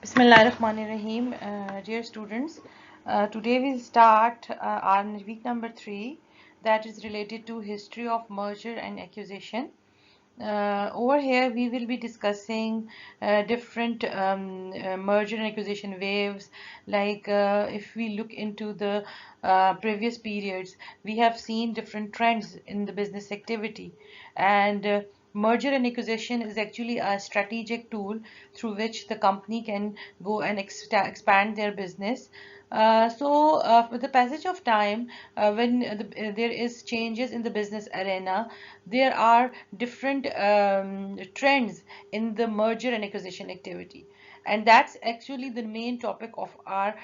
Bismillahirrahmanirrahim, dear students. Today we'll start on week number 3, that is related to history of merger and acquisition. Over here we will be discussing different merger and acquisition waves. Like if we look into the previous periods, we have seen different trends in the business activity, and merger and acquisition is actually a strategic tool through which the company can go and expand their business. With the passage of time, when there is changes in the business arena, there are different trends in the merger and acquisition activity. And that's actually the main topic of our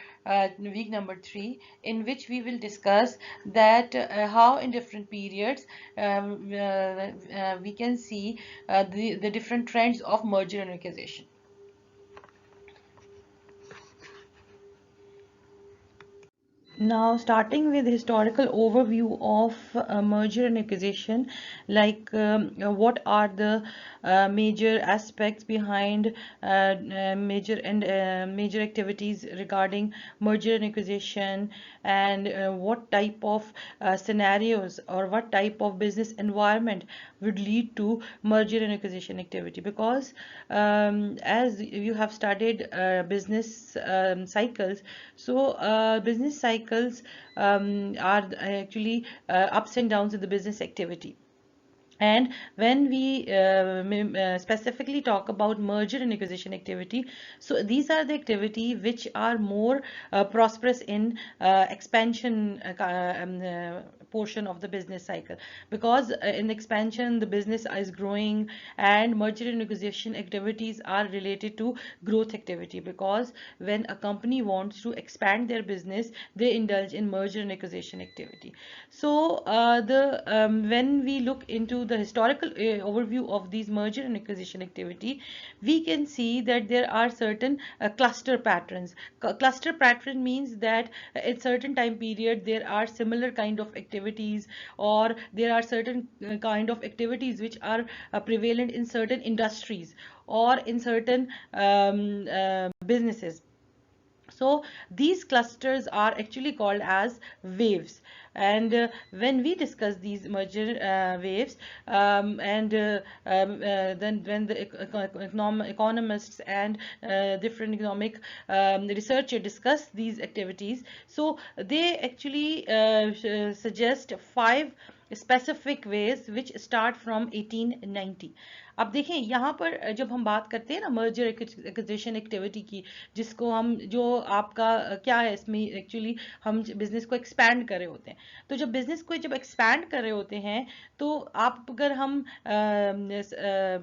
week number 3, in which we will discuss that how in different periods we can see the different trends of merger and acquisition. Now, starting with historical overview of merger and acquisition, like what are the major aspects behind major activities regarding merger and acquisition, and what type of scenarios or what type of business environment would lead to merger and acquisition activity. Because as you have studied business cycles, so business cycles are actually ups and downs in the business activity. And when we specifically talk about merger and acquisition activity, so these are the activity which are more prosperous in expansion portion of the business cycle, because in expansion the business is growing, and merger and acquisition activities are related to growth activity, because when a company wants to expand their business, they indulge in merger and acquisition activity. So the when we look into the historical overview of these merger and acquisition activity, we can see that there are certain cluster patterns. Cluster pattern means that at certain time period there are similar kind of activities, or there are certain kind of activities which are prevalent in certain industries or in certain businesses. So these clusters are actually called as waves. And when we discuss these merger waves, and then when the economists and different economic researchers discuss these activities, so they actually suggest 5 specific ways which start from 1890. अब देखें यहाँ पर जब हम बात करते हैं ना मर्जर एक्विजिशन एक्टिविटी की, जिसको हम जो आपका क्या है इसमें एक्चुअली हम बिजनेस को एक्सपैंड कर रहे होते हैं। तो जब बिजनेस को जब एक्सपैंड कर रहे होते हैं, तो आप अगर हम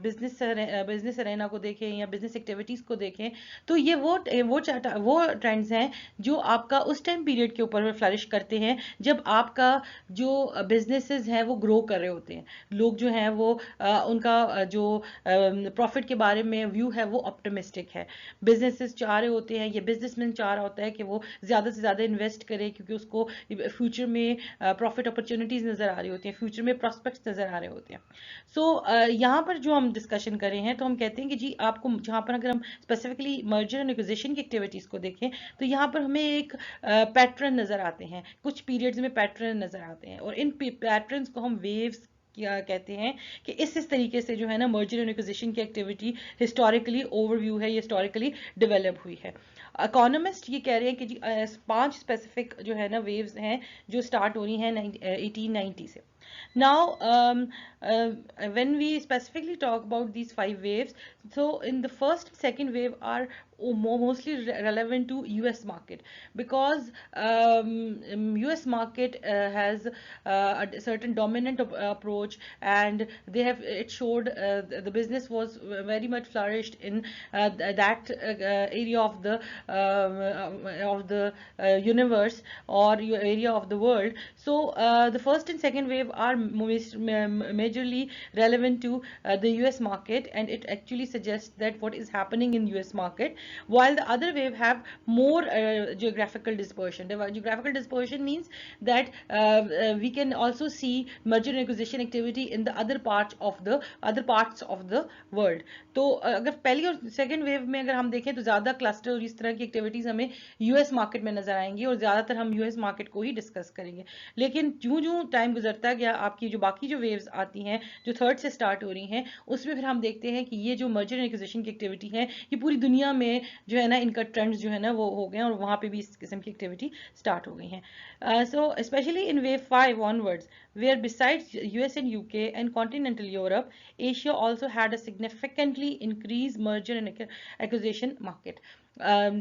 बिजनेस अरेना को देखें या बिजनेस एक्टिविटीज को देखें, तो ये वो ट्रेंड्स हैं जो आपका उस टाइम पीरियड के ऊपर फ्लरिश करते हैं जब आपका जो बिजनेसेस हैं वो ग्रो कर रहे होते हैं। लोग जो हैं वो उनका जो प्रॉफिट के बारे में व्यू है वो ऑप्टिमिस्टिक है। बिजनेसेस चाह रहे होते हैं, ये बिजनेसमैन चाह रहा होता है कि वो ज़्यादा से ज़्यादा इन्वेस्ट करे, क्योंकि उसको फ्यूचर में प्रॉफिट अपॉर्चुनिटीज़ नज़र आ रही होती हैं, फ्यूचर में प्रॉस्पेक्ट्स नज़र आ रहे होते हैं। सो यहाँ पर जो हम डिस्कशन कर रहे हैं, तो हम कहते हैं कि जी आपको जहाँ पर अगर हम स्पेसिफिकली मर्जर एंड एक्विजिशन की एक्टिविटीज़ को देखें, तो यहाँ पर हमें एक पैटर्न नज़र आते हैं, कुछ पीरियड्स में पैटर्न नज़र आते हैं, और इन पैटर्न्स को हम वेव्स क्या कहते हैं कि इस तरीके से जो है ना मर्जर एंड एक्विजिशन की एक्टिविटी हिस्टोरिकली ओवरव्यू है, ये हिस्टोरिकली डेवलप हुई है। इकोनॉमिस्ट ये कह रहे हैं कि जी 5 स्पेसिफिक जो है ना वेव्स हैं जो स्टार्ट हो रही हैं 1890 से। Now, when we specifically talk about these 5 waves, so in the first and second wave are mostly relevant to US market, because US market has a certain dominant approach, and it showed the business was very much flourished in that area of the universe or area of the world. So the first and second wave are majorly relevant to the US market, and it actually suggests that what is happening in US market, while the other wave have more geographical dispersion. The geographical dispersion means that we can also see merger and acquisition activity in the other parts of the world. तो अगर पहली और second wave में अगर हम देखें तो ज़्यादा क्लस्टर और इस तरह की एक्टिविटीज़ हमें यूएस मार्केट में नजर आएंगी और ज़्यादातर हम यूएस मार्केट को ही डिस्कस करेंगे. लेकिन जूं जूं टाइम गुजरता गया, आपकी जो बाकी जो वेव्स आती हैं जो थर्ड से स्टार्ट हो रही हैं, उसमें फिर हम देखते हैं कि ये जो मर्जर एंड एक्विजिशन की एक्टिविटी है ये पूरी दुनिया में जो है ना इनका ट्रेंड्स जो है ना वो हो गए हैं और वहाँ पे भी इस किस्म की एक्टिविटी स्टार्ट हो गई हैं. So especially in wave 5 onwards, where besides US and UK and continental Europe, Asia also had a significantly increased merger and acquisition market.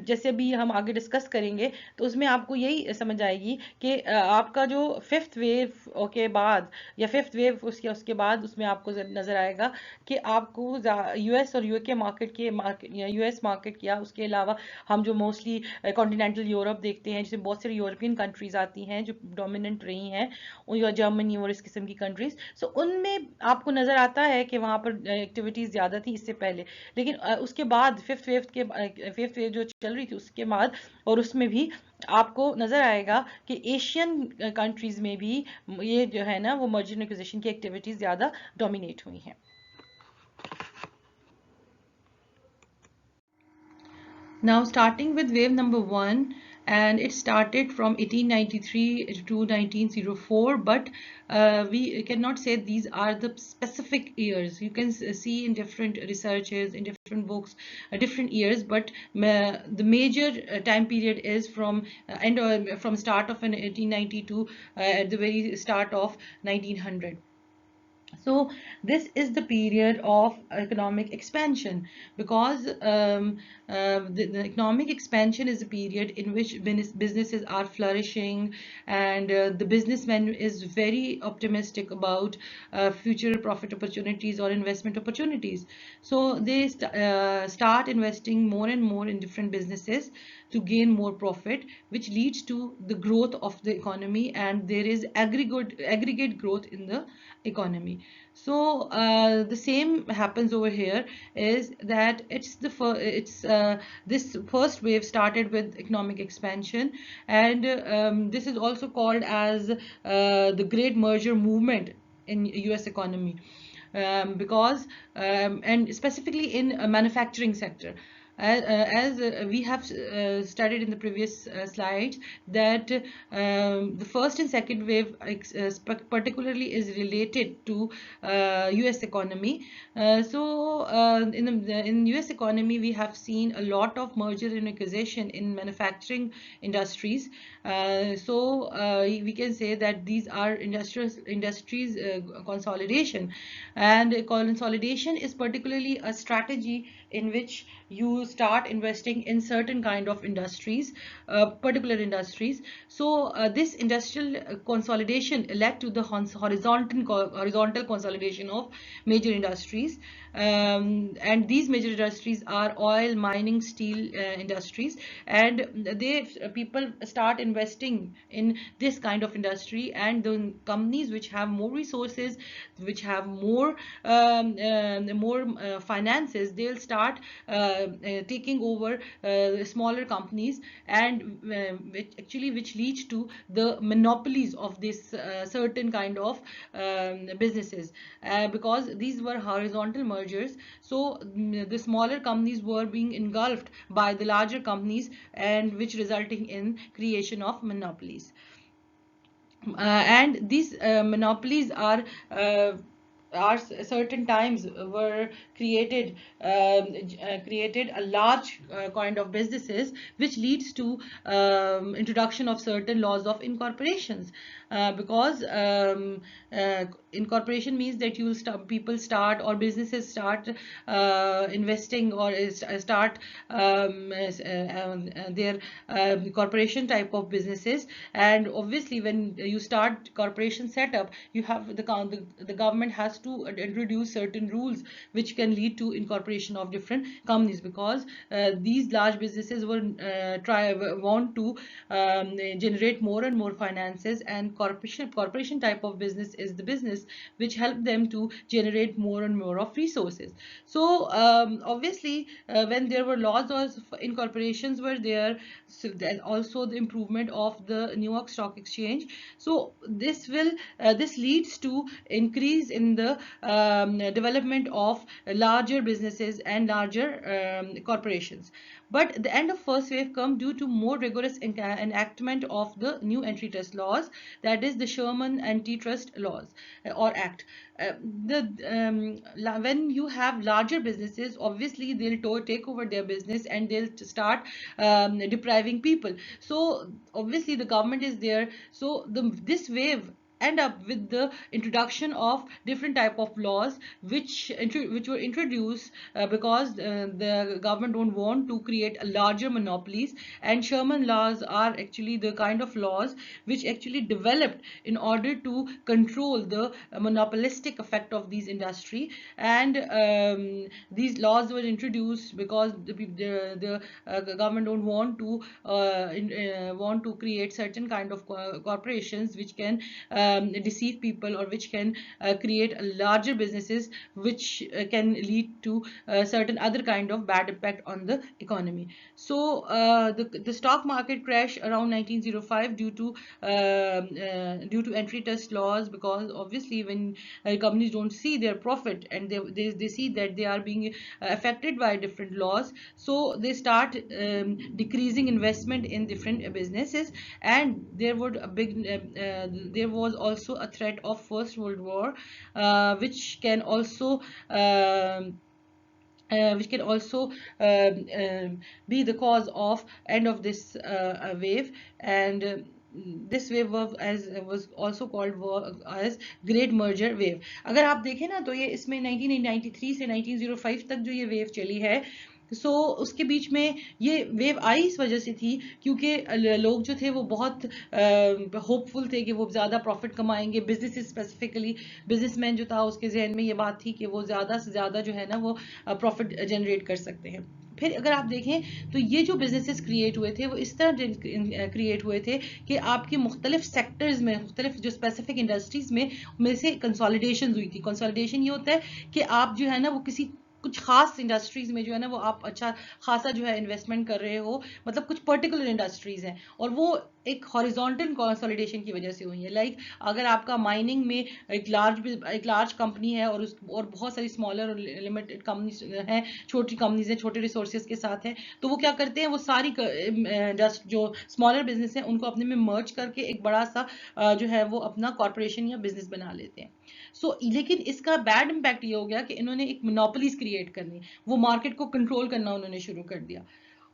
जैसे भी हम आगे डिस्कस करेंगे तो उसमें आपको यही समझ आएगी कि आपका जो फिफ्थ वेव के बाद या फिफ्थ वेव उसके उसके बाद उसमें आपको नजर आएगा कि आपको यूएस और यूके मार्केट या यूएस मार्केट किया उसके अलावा हम जो मोस्टली कॉन्टिनेंटल यूरोप देखते हैं, जिसमें बहुत सारी यूरोपियन कंट्रीज आती हैं जो डोमिनेंट रही हैं, या जर्मनी और इस किस्म की कंट्रीज, सो उनमें आपको नजर आता है कि वहां पर एक्टिविटीज ज्यादा थी इससे पहले. लेकिन उसके बाद फिफ्थ वेव जो चल रही थी उसके बाद और उसमें भी आपको नजर आएगा कि एशियन कंट्रीज में भी ये जो है ना वो मर्जर एंड एक्विजिशन की एक्टिविटीज ज्यादा डोमिनेट हुई हैं. Now, starting with wave number 1, and it started from 1893 to 1904, but we cannot say these are the specific years. You can see in different researches, in different books, different years, but the major time period is from from start of 1892 at the very start of 1900. So this is the period of economic expansion, because the economic expansion is a period in which businesses are flourishing, and the businessman is very optimistic about future profit opportunities or investment opportunities. So they start investing more and more in different businesses to gain more profit, which leads to the growth of the economy, and there is aggregate growth in the economy. So the same happens over here, is that this first wave started with economic expansion, and this is also called as the great merger movement in US economy, because and specifically in a manufacturing sector. As we have studied in the previous slides, that the first and second wave particularly is related to US economy. In US economy we have seen a lot of merger and acquisition in manufacturing industries. We can say that these are industries consolidation, and consolidation is particularly a strategy in which you start investing in certain kind of industries, particular industries. So this industrial consolidation led to the horizontal consolidation of major industries, and these major industries are oil, mining, steel industries, and people start investing in this kind of industry, and the companies which have more resources, which have more finances, they'll start taking over smaller companies, and which leads to the monopolies of this certain kind of businesses, because these were horizontal mergers. So the smaller companies were being engulfed by the larger companies, and which resulting in creation of monopolies. And these monopolies are certain times were created a large kind of businesses, which leads to introduction of certain laws of incorporations, because incorporation means that people start, or businesses start investing, or start their corporation type of businesses. And obviously when you start corporation setup, you have the government has to introduce certain rules which can lead to incorporation of different companies, because these large businesses want to generate more and more finances, and corporation type of business is the business which help them to generate more and more of resources. So obviously when there were laws in corporations were there, so then also the improvement of the New York Stock Exchange. So this leads to increase in the development of larger businesses and larger corporations. But the end of first wave come due to more rigorous enactment of the new antitrust laws, that is the Sherman Antitrust Laws or Act. Uh, when you have larger businesses, obviously they'll take over their business and they'll start depriving people. So obviously the government is there. So this wave end up with the introduction of different type of laws which were introduced because the government don't want to create a larger monopolies. And Sherman laws are actually the kind of laws which actually developed in order to control the monopolistic effect of these industry. And these laws were introduced because the government don't want to create certain kind of corporations which can deceive people, or which can create larger businesses which can lead to certain other kind of bad impact on the economy. So the stock market crash around 1905 due to antitrust laws, because obviously when companies don't see their profit and they see that they are being affected by different laws, so they start decreasing investment in different businesses. And there was also a threat of First World War, which can also um, be the cause of end of this wave. And this wave was also called as Great Merger Wave. अगर आप देखें ना तो ये इसमें 1993 से 1905 तक जो ये वेव चली है, सो उसके बीच में ये वेव आई इस वजह से थी क्योंकि लोग जो थे वो बहुत होपफुल थे कि वो ज़्यादा प्रॉफिट कमाएंगे. बिजनेस स्पेसिफिकली बिजनेसमैन जो था उसके जहन में ये बात थी कि वो ज़्यादा से ज़्यादा जो है ना वो प्रॉफिट जनरेट कर सकते हैं. फिर अगर आप देखें तो ये जो बिजनेसेस क्रिएट हुए थे वो इस तरह क्रिएट हुए थे कि आपकी मुख्तलिफ सेक्टर्स में, मुख्तलिफ जो स्पेसिफिक इंडस्ट्रीज में से कंसोलिडेशन हुई थी. कंसोलिडेशन ये होता है कि आप जो है ना वो किसी कुछ खास इंडस्ट्रीज में जो है ना वो आप अच्छा खासा जो है इन्वेस्टमेंट कर रहे हो, मतलब कुछ पर्टिकुलर इंडस्ट्रीज हैं, और वो एक हॉरिजॉन्टल कंसोलिडेशन की वजह से हुई है. लाइक अगर आपका माइनिंग में एक लार्ज कंपनी है और बहुत सारी स्मॉलर और लिमिटेड कंपनीज हैं, छोटी कंपनीज हैं, छोटे रिसोर्सेज के साथ हैं, तो वो क्या करते हैं, वो सारी जो स्मॉलर बिजनेस हैं उनको अपने में मर्ज करके एक बड़ा सा जो है वो अपना कॉर्पोरेशन या बिजनेस बना लेते हैं. लेकिन इसका बैड इम्पैक्ट ये हो गया कि इन्होंने एक मोनोपोलीज क्रिएट करनी, वो मार्केट को कंट्रोल करना उन्होंने शुरू कर दिया.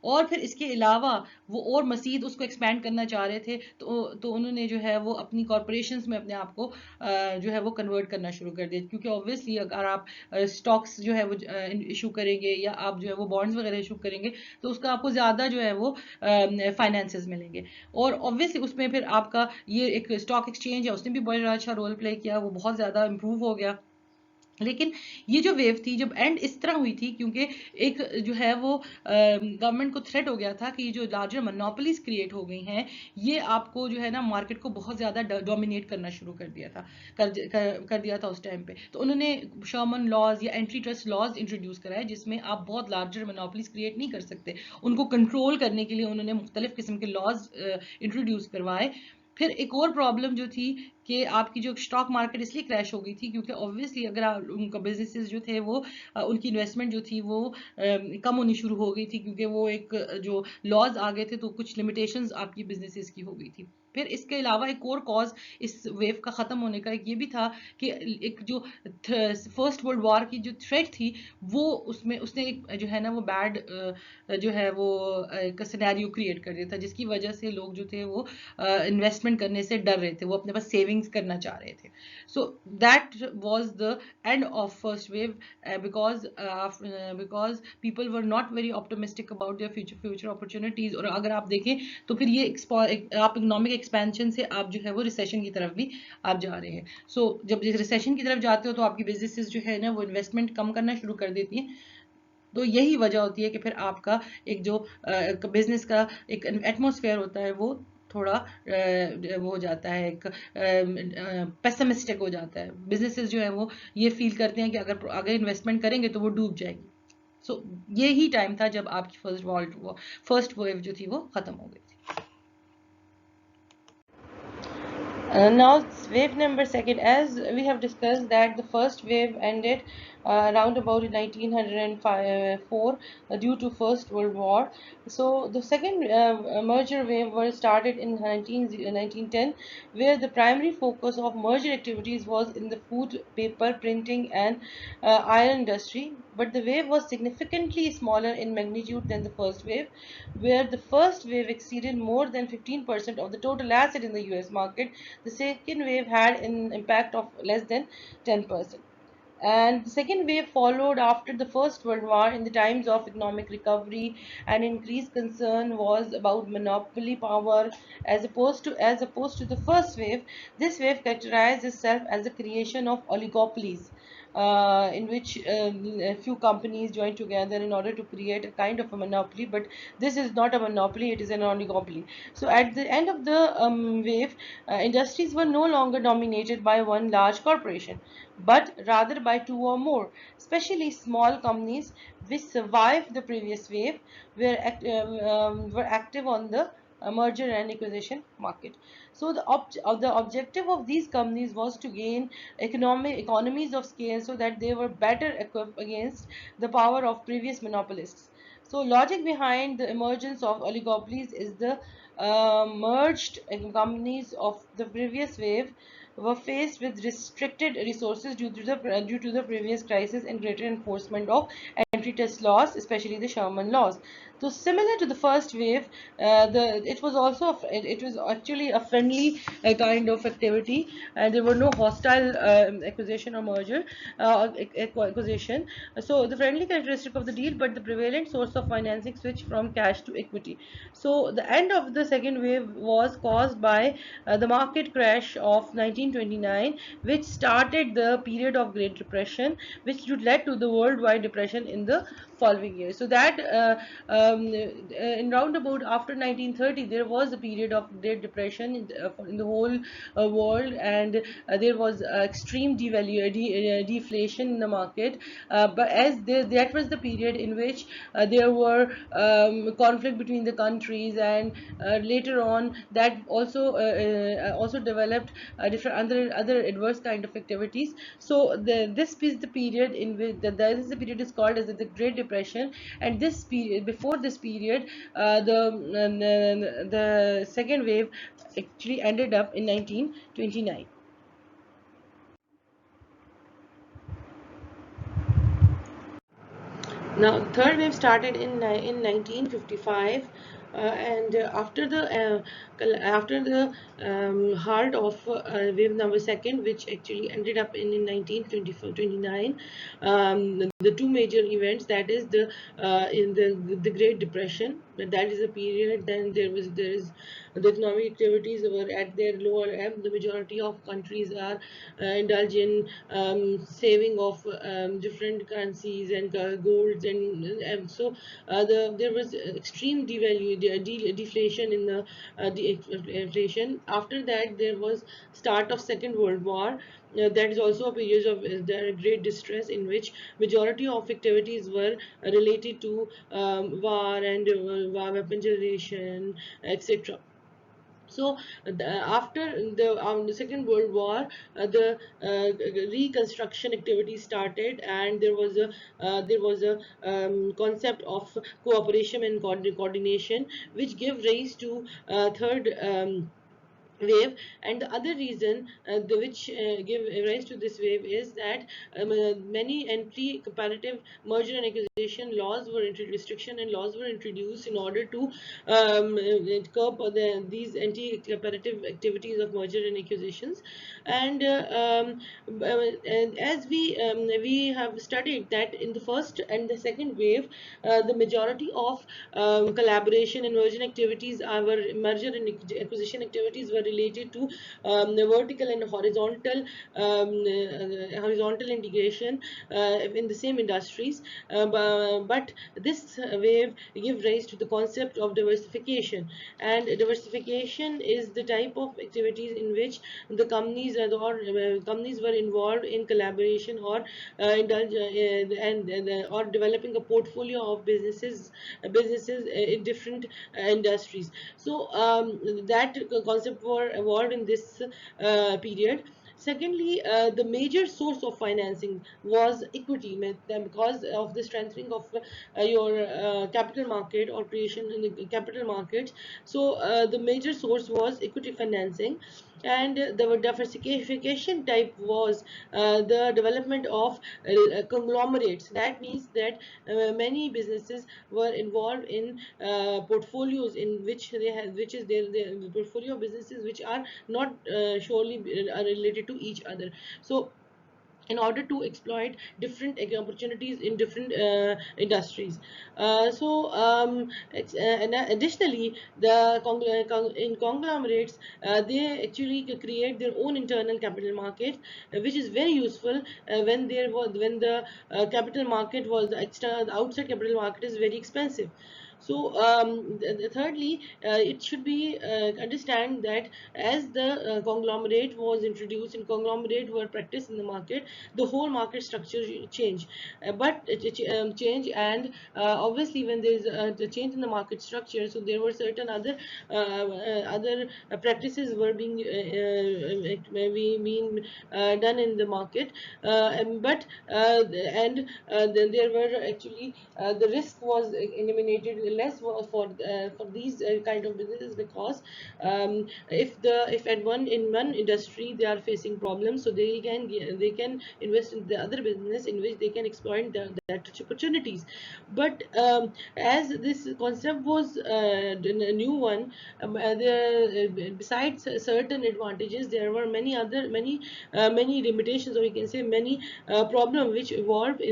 और फिर इसके अलावा वो और मजीद उसको एक्सपैंड करना चाह रहे थे, तो उन्होंने जो है वो अपनी कॉरपोरेशंस में अपने आप को जो है वो कन्वर्ट करना शुरू कर दिया. क्योंकि ऑब्वियसली अगर आप स्टॉक्स जो है वो इशू करेंगे या आप जो है वो बॉन्ड्स वगैरह इशू करेंगे तो उसका आपको ज़्यादा जो है वो फाइनेंसेस मिलेंगे. और ऑब्वियसली उसमें फिर आपका ये एक स्टॉक एक्सचेंज है उसने भी बड़ा अच्छा रोल प्ले किया, वो बहुत ज़्यादा इम्प्रूव हो गया. लेकिन ये जो वेव थी जब एंड इस तरह हुई थी क्योंकि एक जो है वो गवर्नमेंट को थ्रेट हो गया था कि जो लार्जर मोनोपोलीज क्रिएट हो गई हैं ये आपको जो है ना मार्केट को बहुत ज़्यादा डोमिनेट करना शुरू कर दिया था कर दिया था उस टाइम पे. तो उन्होंने शर्मन लॉज या एंटी ट्रस्ट लॉज इंट्रोड्यूस कराए जिसमें आप बहुत लार्जर मोनोपोलीज क्रिएट नहीं कर सकते. उनको कंट्रोल करने के लिए उन्होंने मुख्तलिफ किस्म के लॉज इंट्रोड्यूस करवाए. फिर एक और प्रॉब्लम जो थी कि आपकी जो स्टॉक मार्केट इसलिए क्रैश हो गई थी क्योंकि ऑब्वियसली अगर उनका बिजनेसेस जो थे वो उनकी इन्वेस्टमेंट जो थी वो कम होनी शुरू हो गई थी क्योंकि वो एक जो लॉज आ गए थे तो कुछ लिमिटेशंस आपकी बिजनेसेस की हो गई थी. फिर इसके अलावा एक और कॉज इस वेव का ख़त्म होने का ये भी था कि एक जो फर्स्ट वर्ल्ड वॉर की जो थ्रेट थी वो उसने एक जो है ना वो बैड जो है वो एक सिनेरियो क्रिएट कर दिया था जिसकी वजह से लोग जो थे वो इन्वेस्टमेंट करने से डर रहे थे, वो अपने पास सेविंग्स करना चाह रहे थे. So that was the end of first wave because people were not very optimistic about their future opportunities. और अगर आप देखें तो फिर ये आप इकोनॉमिक एक्सपेंशन से आप जो है वो रिसेशन की तरफ भी आप जा रहे हैं. जब रिसेशन की तरफ जाते हो तो आपकी बिजनेसेस जो है ना वो इन्वेस्टमेंट कम करना शुरू कर देती हैं. तो यही वजह होती है कि फिर आपका एक जो बिजनेस का एक एटमॉस्फेयर होता है वो थोड़ा वो हो जाता है, एक पेसिमिस्टिक हो जाता है। बिजनेसेस जो है वो ये फील करते हैं कि अगर अगर इन्वेस्टमेंट करेंगे तो वो डूब जाएगी। सो यही टाइम था जब आपकी फर्स्ट वेव जो थी वो खत्म हो गई थी। Now wave number second, as we have discussed that the first wave ended around about in 1904 due to First World War. So the second merger wave was started in 1910, where the primary focus of merger activities was in the food, paper, printing, and iron industry. But the wave was significantly smaller in magnitude than the first wave, where the first wave exceeded more than 15% of the total asset in the US market. The second wave had an impact of less than 10%. And the second wave followed after the First World War in the times of economic recovery, and increased concern was about monopoly power as opposed to the first wave. This wave characterized itself as the creation of oligopolies, in which a few companies joined together in order to create a kind of a monopoly. But this is not a monopoly; it is an oligopoly. So at the end of the wave, industries were no longer dominated by one large corporation, but rather by two or more, especially small companies which survived the previous wave were active on the merger and acquisition market. So the objective of these companies was to gain economies of scale so that they were better equipped against the power of previous monopolists. So logic behind the emergence of oligopolies is the merged companies of the previous wave were faced with restricted resources due to the previous crisis and greater enforcement of antitrust laws, especially the Sherman laws. So similar to the first wave, it was actually a friendly kind of activity, and there were no hostile acquisition or merger acquisition. So the friendly characteristic of the deal, but the prevalent source of financing switched from cash to equity. So the end of the second wave was caused by the market crash of 1929, which started the period of Great Depression, which led to the worldwide depression in the following year. So that in roundabout after 1930, there was a period of Great Depression in the whole world, and there was extreme deflation in the market. But that was the period in which there were conflict between the countries, and later on that also developed different other adverse kind of activities. So this is the period in which the period is called as the Great Depression. And this period, before this period, the second wave actually ended up in 1929. Now, third wave started in 1955, and after the heart of wave number second, which actually ended up in 1929, the two major events, that is in the Great Depression. That is a period. Then there is the economic activities were at their lower ebb. The majority of countries are indulge in saving of different currencies and golds, and so there was extreme deflation in the inflation. After that, there was start of Second World War. That is also a period of great distress, in which majority of activities were related to war and war weapon generation, etc. So after the Second World War, the reconstruction activity started, and there was a concept of cooperation and coordination, which gave rise to third wave. And the other reason which give rise to this wave is that many anti-comparative merger and acquisition laws were restriction and laws were introduced in order to curb these anti-comparative activities of merger and acquisitions. And and as we have studied that in the first and the second wave, the majority of collaboration and merger activities, our merger and acquisition activities were related to the vertical and horizontal integration in the same industries. But this wave give rise to the concept of diversification, and diversification is the type of activities in which the companies were involved in collaboration or indulge and or developing a portfolio of businesses in different industries. So that concept were evolved in this period. Secondly, the major source of financing was equity, because of the strengthening of your capital market or creation in the capital markets. So the major source was equity financing, and the diversification type was the development of conglomerates. That means that many businesses were involved in portfolios in which they have, which is their portfolio of businesses which are not surely are related to each other. So in order to exploit different opportunities in different industries. And additionally, in conglomerates, they actually create their own internal capital market, which is very useful when the capital market was the outside capital market is very expensive. So thirdly, it should be understand that as the conglomerate was introduced and conglomerate were practiced in the market, the whole market structure change. But change, and obviously when there is the change in the market structure, so there were certain other practices were being done in the market, but then there were actually the risk was eliminated less for these kind of businesses, because if at one industry they are facing problems, so they can invest in the other business in which they can exploit that opportunities. But as this concept was a new one, besides certain advantages, there were many limitations, or you can say many problem which evolved.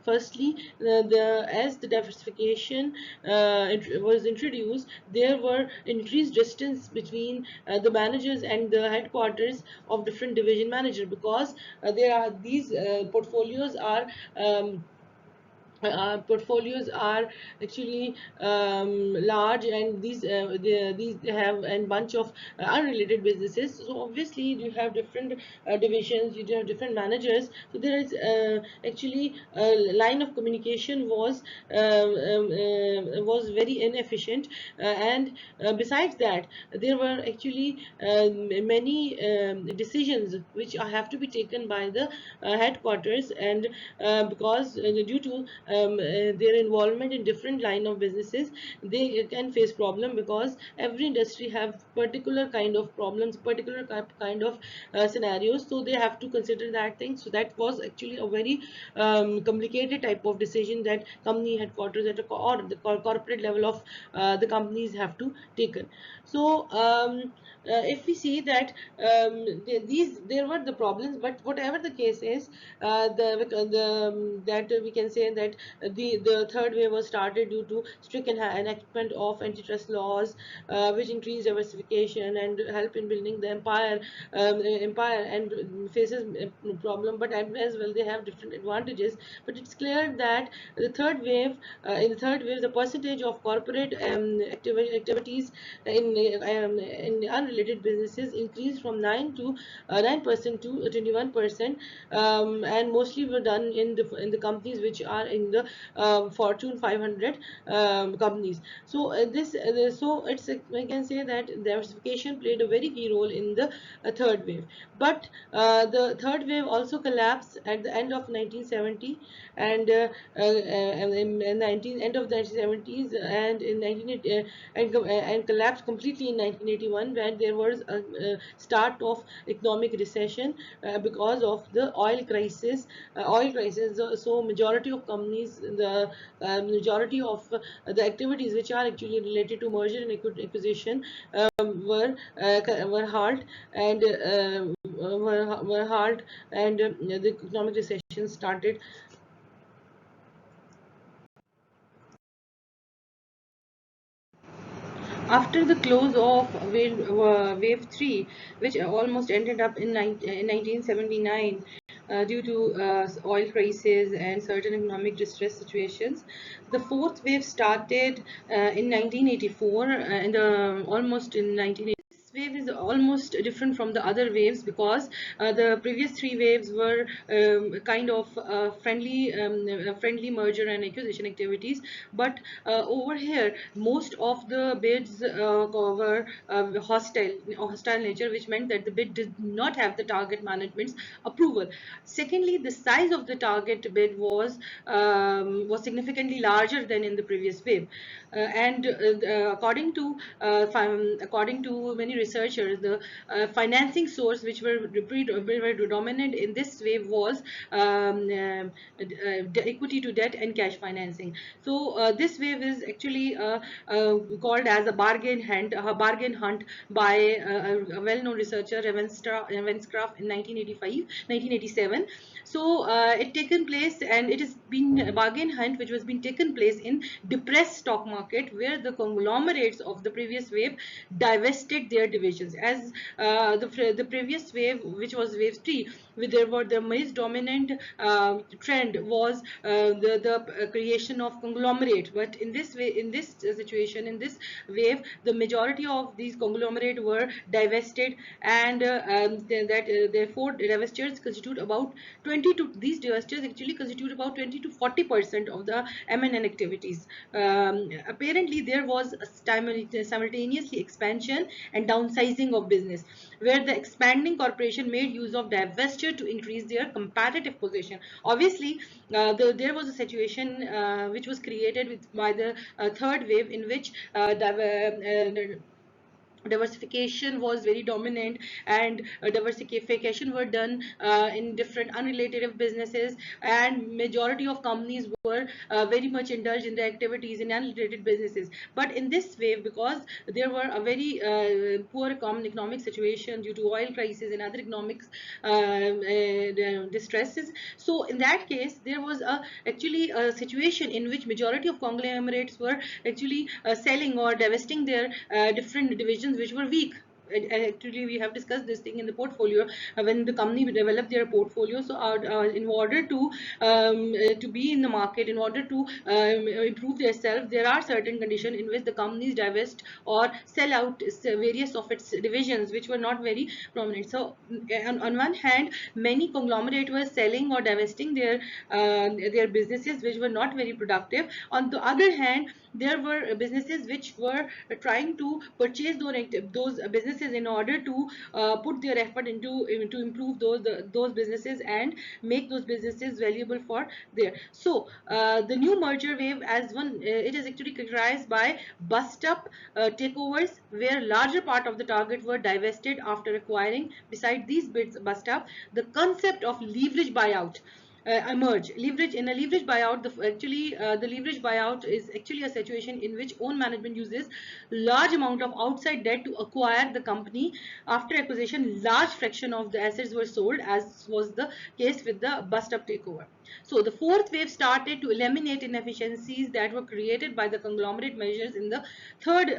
Firstly, as the diversification was introduced, there were increased distance between the managers and the headquarters of different division manager, because there are these portfolios are actually large, and these have a bunch of unrelated businesses. So obviously you have different divisions, you have different managers, so there is actually a line of communication was very inefficient, and besides that, there were actually many decisions which have to be taken by the headquarters, and because due to their involvement in different line of businesses, they can face problem, because every industry have particular kind of problems, particular kind of scenarios, so they have to consider that thing. So that was actually a very complicated type of decision that company headquarters or the corporate level of the companies have to taken. So if we see that there were the problems, but whatever the case is, that we can say that the third wave was started due to strict enactment of antitrust laws, which increased diversification and help in building the empire, and faces a problem, but as well they have different advantages. But it's clear that in the third wave, the percentage of corporate activities in unrelated businesses increased from 9% to 21%, and mostly were done in the companies which are in the Fortune 500 companies. So so it's I can say that diversification played a very key role in the third wave. But the third wave also collapsed at the end of 1970, and in 19 end of the 1970s, and in 1980, and collapsed completely in 1981, when there was a start of economic recession because of the oil crisis. So majority of companies, the majority of the activities which are actually related to merger and acquisition were halt, and were halt, and the economic recession started. After the close of wave 3, which almost ended up in 1979 due to oil crisis and certain economic distress situations, the fourth wave started in 1984 and almost in 1980. This wave is almost different from the other waves because the previous three waves were kind of friendly merger and acquisition activities, but over here most of the bids were hostile nature, which meant that the bid did not have the target management's approval. Secondly, the size of the target bid was significantly larger than in the previous wave, and according to many researchers, the financing source which were dominant in this wave was equity to debt and cash financing. So this wave is actually called as a bargain hunt by a well-known researcher, Ravenscraft, in 1987. So it taken place, and it has been a bargain hunt which was been taken place in depressed stock market, where the conglomerates of the previous wave divested their divisions. As the previous wave, which was wave 3, the most dominant trend was the creation of conglomerate. But in this way, in this situation, in this wave, the majority of these conglomerate were divested, and therefore divestors constitute about 20 to these divestors actually constitute about 20 to 40% of the M&N activities. Apparently there was a simultaneously expansion and downsizing of business, where the expanding corporation made use of divestiture to increase their competitive position. Obviously, there was a situation which was created by the third wave, in which diversification was very dominant, and diversification were done in different unrelated businesses, and majority of companies were very much indulged in the activities in unrelated businesses. But in this wave, because there were a very poor economic situation due to oil crisis and other economic distresses, so in that case there was actually a situation in which majority of conglomerates were actually selling or divesting their different divisions which were weak. And actually we have discussed this thing in the portfolio when the company developed their portfolio. So in order to be in the market, in order to improve themselves, there are certain conditions in which the companies divest or sell out various of its divisions which were not very prominent. So on one hand, many conglomerate were selling or divesting their businesses which were not very productive. On the other hand, there were businesses which were trying to purchase those businesses in order to put their effort into to improve those businesses and make those businesses valuable for there. So the new merger wave, as one it is actually characterized by bust up takeovers, where larger part of the target were divested after acquiring. Beside these bids bust up, the concept of leverage buyout emerge. Leverage in a leverage buyout, the leverage buyout is actually a situation in which own management uses large amount of outside debt to acquire the company. After acquisition, large fraction of the assets were sold, as was the case with the bust up takeover. So the fourth wave started to eliminate inefficiencies that were created by the conglomerate measures in the third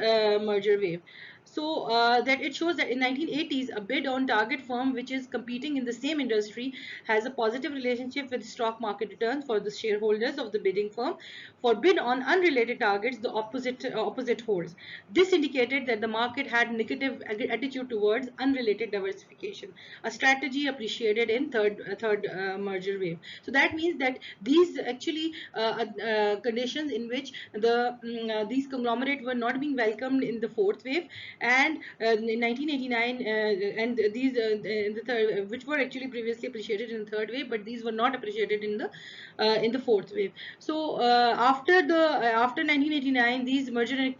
merger wave. So that it shows that in 1980s, a bid on target firm which is competing in the same industry has a positive relationship with stock market returns for the shareholders of the bidding firm. For bid on unrelated targets, the opposite holds. This indicated that the market had negative attitude towards unrelated diversification, a strategy appreciated in third merger wave. So that means that these actually conditions in which these conglomerate were not being welcomed in the fourth wave, and in 1989, which were actually previously appreciated in the third wave, but these were not appreciated in the fourth wave. So after 1989, these merger and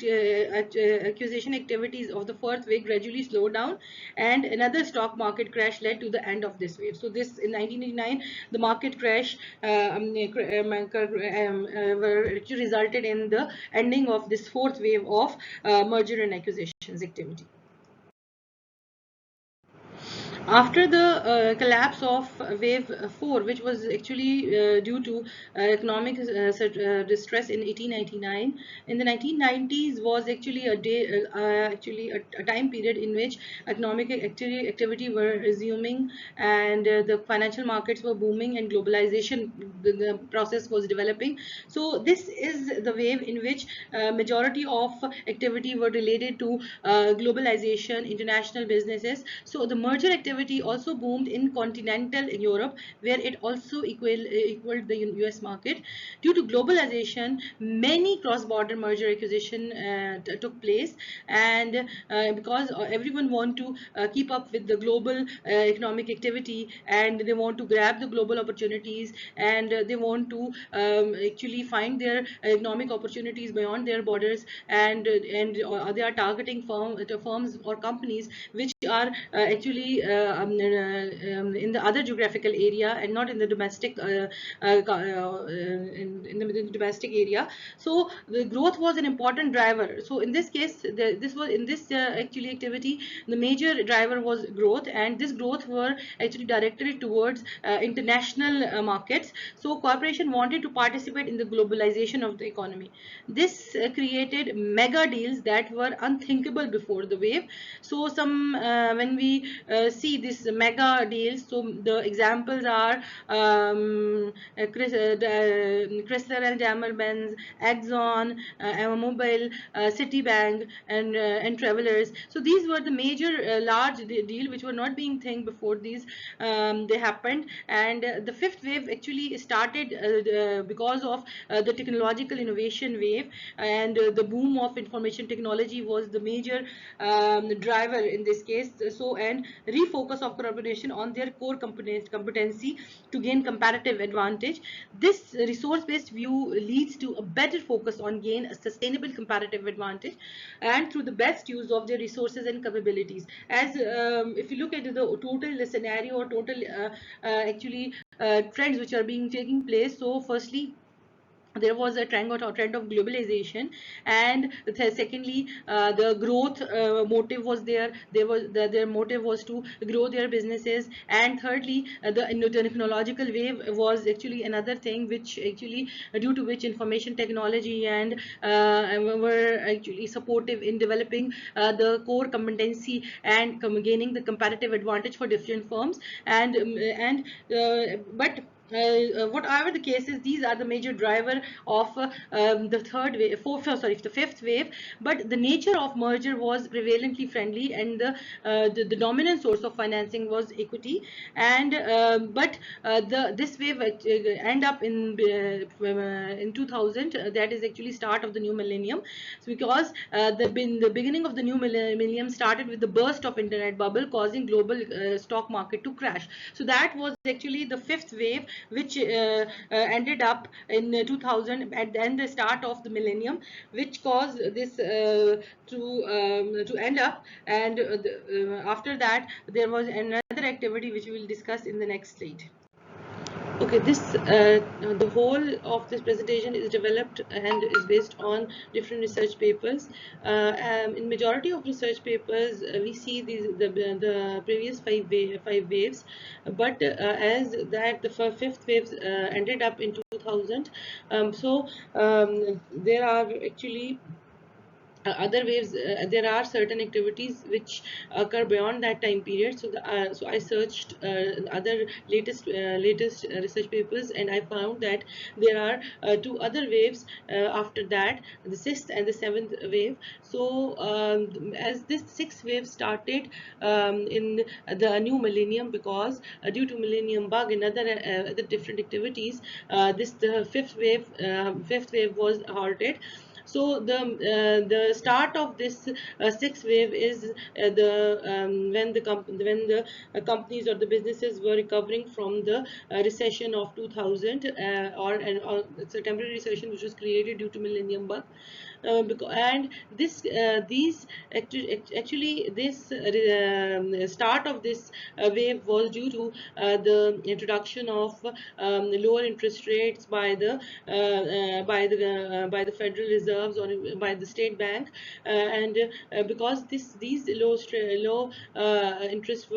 acquisition activities of the fourth wave gradually slowed down, and another stock market crash led to the end of this wave. So this in 1989, the market crash actually resulted in the ending of this fourth wave of merger and acquisitions activity. After the collapse of wave 4, which was actually due to economic distress in 1899, in the 1990s was actually a time period in which economic activity were resuming, and the financial markets were booming, and globalization, the process was developing. So this is the wave in which majority of activity were related to globalization, international businesses. So the merger activity also boomed in continental Europe, where it also equaled the US market. Due to globalization, many cross-border merger acquisition took place, and because everyone want to keep up with the global economic activity, and they want to grab the global opportunities, and they want to actually find their economic opportunities beyond their borders, and they are targeting firms or companies which are in the other geographical area and not in the domestic in the domestic area. So the growth was an important driver. So in this case, this was in this actually activity, the major driver was growth, and this growth were actually directed towards international markets. So corporation wanted to participate in the globalization of the economy. This created mega deals that were unthinkable before the wave. So some when we see these mega deals, so the examples are Chrysler and Daimler-Benz, Exxon, Mobile, Citibank, and Travelers. So these were the major large deal which were not being think before these they happened. And the fifth wave actually started because of the technological innovation wave, and the boom of information technology was the major driver in this case. So, and refocus of corporation on their core competency to gain comparative advantage. This resource-based view leads to a better focus on gain a sustainable comparative advantage, and through the best use of their resources and capabilities. As if you look at the total scenario or total actually trends which are being taking place. So firstly, there was a trend of globalization, and secondly, the growth motive was their motive was to grow their businesses. And thirdly, the technological wave was actually another thing which actually due to which information technology and were actually supportive in developing the core competency and gaining the comparative advantage for different firms. But whatever the cases, these are the major driver of the third wave, the fifth wave. But the nature of merger was prevalently friendly, and the dominant source of financing was equity. And but the this wave end up in 2000. That is actually start of the new millennium. So because the beginning of the new millennium started with the burst of internet bubble, causing global stock market to crash. So that was actually the fifth wave, which ended up in 2000 at the end, the start of the millennium, which caused this to end up. And after that, there was another activity which we will discuss in the next slide. Okay, the whole of this presentation is developed and is based on different research papers. In majority of research papers, we see the previous five waves, but as that the fifth wave ended up in 2000. There are actually other waves. There are certain activities which occur beyond that time period. So I searched other latest research papers, and I found that there are two other waves after that, the sixth and the seventh wave. So as this sixth wave started in the new millennium, because due to millennium bug and other different activities, this the fifth wave was halted. So the start of this sixth wave is when the companies or the businesses were recovering from the recession of 2000, or it's a temporary recession which was created due to millennium bug. And this these actually this start of this wave was due to the introduction of lower interest rates by the Federal Reserves or by the State Bank, and because these low interest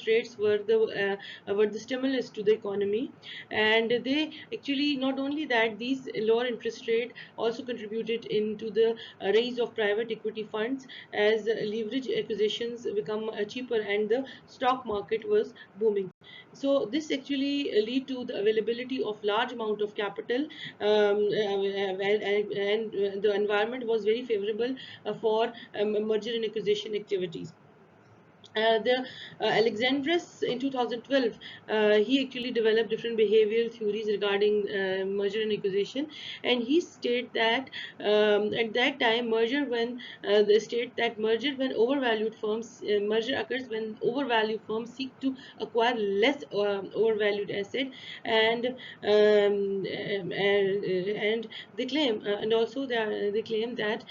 rates were the stimulus to the economy. And they actually, not only that, these lower interest rate also contributed into the rise of private equity funds as leverage acquisitions become cheaper and the stock market was booming. So this actually lead to the availability of large amount of capital, and the environment was very favorable for merger and acquisition activities. The Alexandros in 2012, he actually developed different behavioral theories regarding merger and acquisition, and he stated that at that time the state that merger occurs when overvalued firms seek to acquire less overvalued asset, and and they claim and also they claim that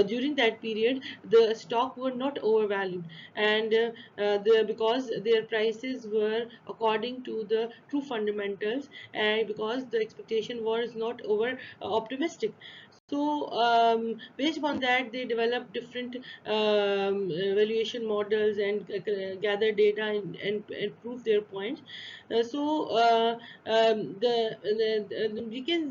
during that period the stock were not overvalued, and because their prices were according to the true fundamentals, and because the expectation was not over optimistic. So based upon that, they developed different valuation models and gather data and prove their points. So we can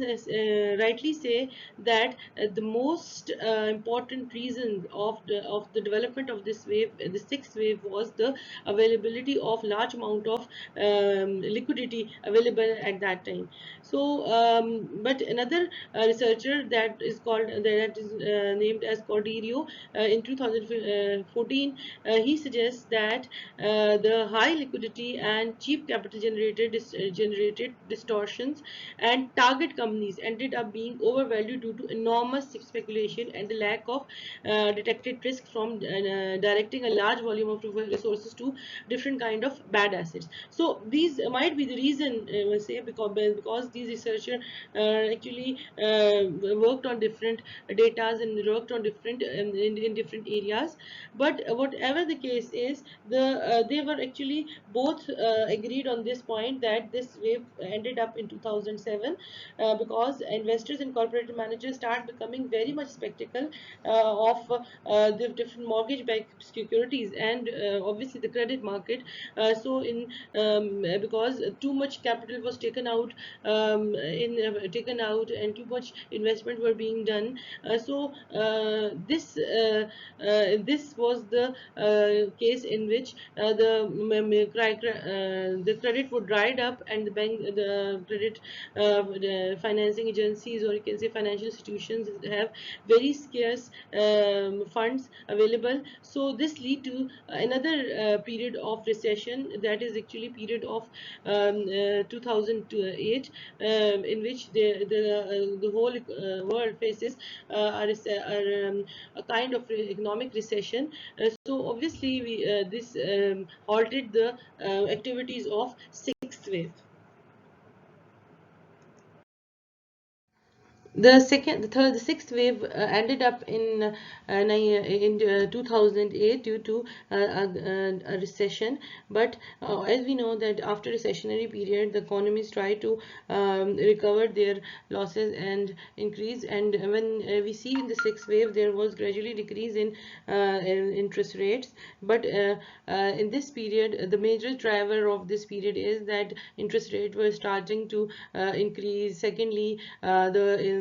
rightly say that the most important reason of the development of this wave, the sixth wave, was the availability of large amount of liquidity available at that time. So, but another researcher that is named as Corderio in 2014, he suggests that the high liquidity and cheap capital generated distortions, and target companies ended up being overvalued due to enormous speculation and the lack of detected risk from directing a large volume of resources to different kind of bad assets. So these might be the reason, say, because these researchers actually worked on different datas and worked on different in different areas. But whatever the case is, they were actually both agreed on this point that this wave ended up in 2007, because investors and corporate managers start becoming very much skeptical of the different mortgage-backed securities and obviously the credit market. So in because too much capital was taken out and too much investment were being done. This was the case in which the credit would dried up, and the credit the financing agencies, or you can say financial institutions, have very scarce funds available. So this lead to another period of recession, that is actually period of 2008, in which the whole world faces a kind of economic recession. So obviously this halted the activities of sixth wave. The sixth wave ended up in 2008 due to a recession. But as we know that after recessionary period, the economies try to recover their losses and increase. And when we see in the sixth wave, there was gradually decrease in interest rates. But in this period, the major driver of this period is that interest rate was starting to increase. Secondly,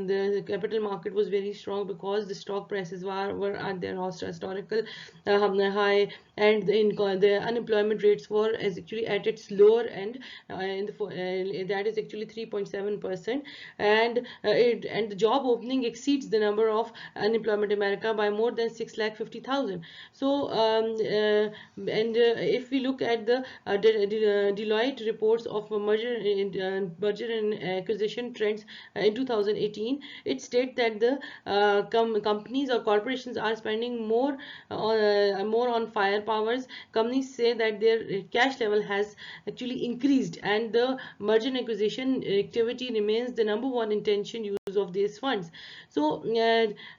the capital market was very strong because the stock prices were at their historical high, and the unemployment rates were as actually at its lower end, that is actually 3.7%, and the job opening exceeds the number of unemployment in America by more than 6,50,000. So if we look at the Deloitte reports of merger and acquisition trends in 2018, 2017, it states that the companies or corporations are spending more on firepowers. Companies say that their cash level has actually increased, and the merger and acquisition activity remains the number one intention use of these funds. So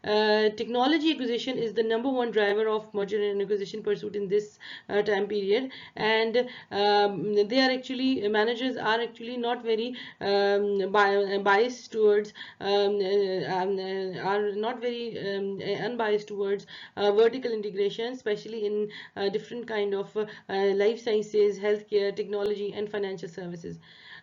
technology acquisition is the number one driver of merger and acquisition pursuit in this time period. And they are actually, managers are actually not very biased towards are not very unbiased towards vertical integration, especially in different kind of life sciences, healthcare, technology, and financial services.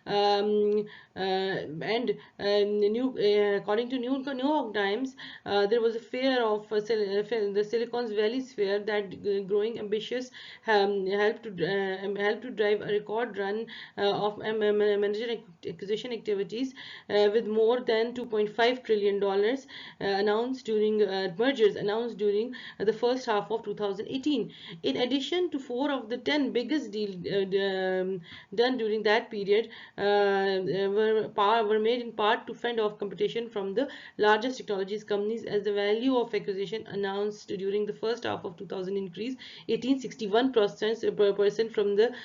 um, and according to New York Times, there was a fear of the Silicon Valley's fear that growing ambitious helped to drive a record run of merger acquisition activities with more than $2.5 trillion mergers announced during the first half of 2018. In addition to 4 of the 10 biggest deals done during that period, were made in part to fend off competition from the largest technologies companies, as the value of acquisition announced during the first half of 2000 increased 1861%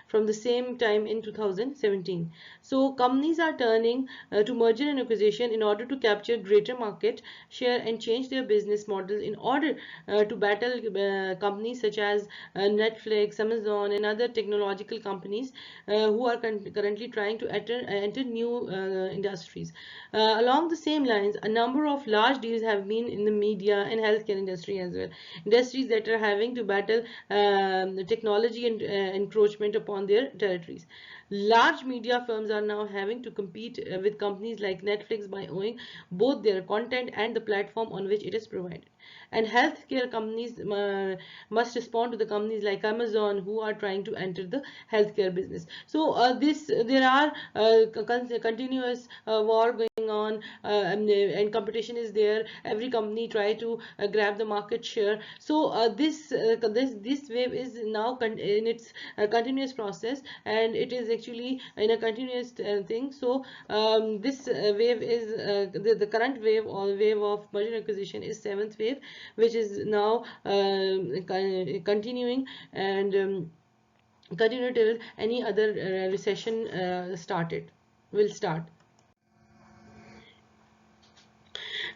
from the same time in 2017. So companies are turning to merger and acquisition in order to capture greater market share and change their business models in order to battle companies such as Netflix, Amazon, and other technological companies who are currently trying to enter new industries. Along the same lines, a number of large deals have been in the media and healthcare industry as well, industries that are having to battle technology and encroachment upon their territories. Large media firms are now having to compete with companies like Netflix by owning both their content and the platform on which it is provided. And healthcare companies must respond to the companies like Amazon who are trying to enter the healthcare business. So there are continuous war going on, and competition is there. Every company try to grab the market share. So this wave is now in its continuous process, and it is actually in a continuous thing. So this wave is the current wave, or wave of merger and acquisition, is seventh wave, which is now continuing, and continue till any other recession will start.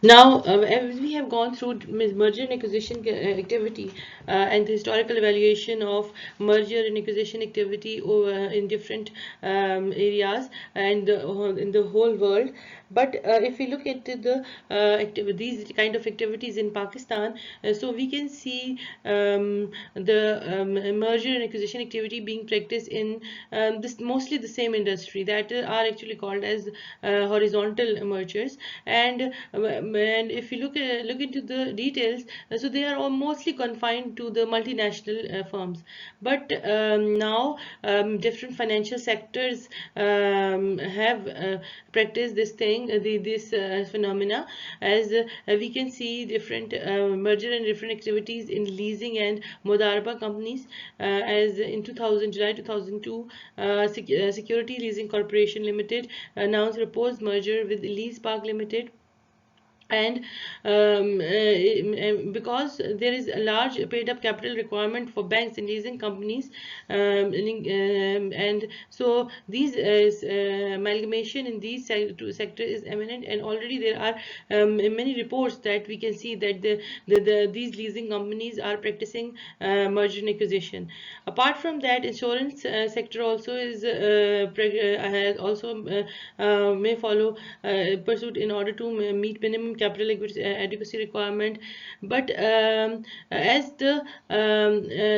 Now, as we have gone through merger and acquisition activity and the historical evaluation of merger and acquisition activity over in different areas and in the whole world, but if we look at these kind of activities in Pakistan, so we can see the merger and acquisition activity being practiced in this mostly the same industry that are actually called as horizontal mergers. And if you look into the details, so they are all mostly confined to the multinational firms. But now different financial sectors have practiced this thing, this phenomena, as we can see different merger and different activities in leasing and Modarba companies, as in July 2002, Security Leasing Corporation Limited announced proposed merger with Lease Park Limited. And because there is a large paid up capital requirement for banks and leasing companies, and so these amalgamation in these two sectors is eminent, and already there are many reports that we can see that these leasing companies are practicing merger and acquisition. Apart from that, insurance sector also is has also may follow pursuit in order to meet minimum capital adequacy requirement. But as the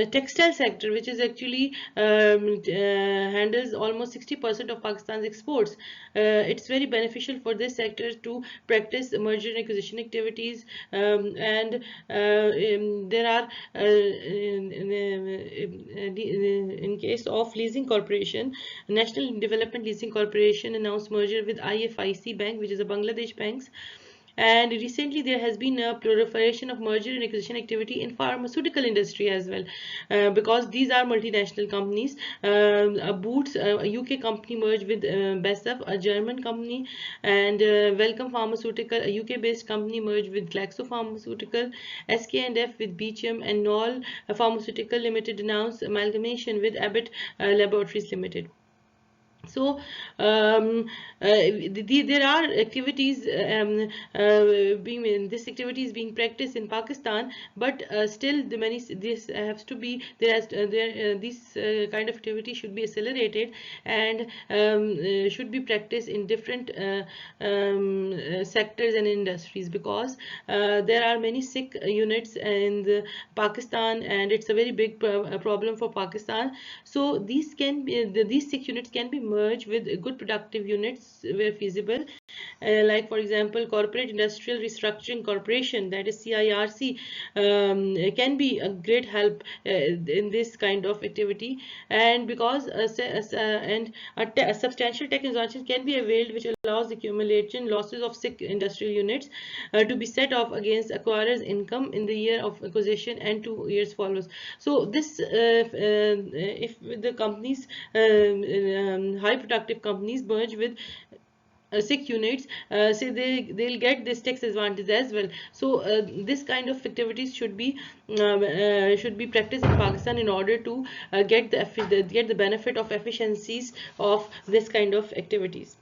textile sector, which is actually handles almost 60% of Pakistan's exports, it's very beneficial for this sector to practice merger and acquisition activities. And there are in case of leasing corporation, National Development Leasing Corporation announced merger with IFIC Bank, which is a Bangladesh bank. And recently there has been a proliferation of merger and acquisition activity in pharmaceutical industry as well, because these are multinational companies. Boots, a UK company, merged with Besef, a German company, and Welcome Pharmaceutical, a UK based company, merged with Glaxo Pharmaceutical. SK&F with Beecham and Knoll Pharmaceutical Limited announced amalgamation with Abbott Laboratories Limited. So there are activities being this activity is being practiced in Pakistan, but still the many this has to be there has there this kind of activity should be accelerated, and should be practiced in different sectors and industries, because there are many sick units in the Pakistan, and it's a very big problem for Pakistan. So these can be these sick units can be merged with good productive units where feasible, like for example corporate industrial restructuring corporation, that is CIRC, can be a great help in this kind of activity. And because a substantial tech transaction can be availed which allows accumulation losses of sick industrial units to be set off against acquirer's income in the year of acquisition and 2 years follows. So this if the companies high productive companies merge with sick units, say they'll get this tax advantage as well. So this kind of activities should be practiced in Pakistan in order to get the benefit of efficiencies of this kind of activities.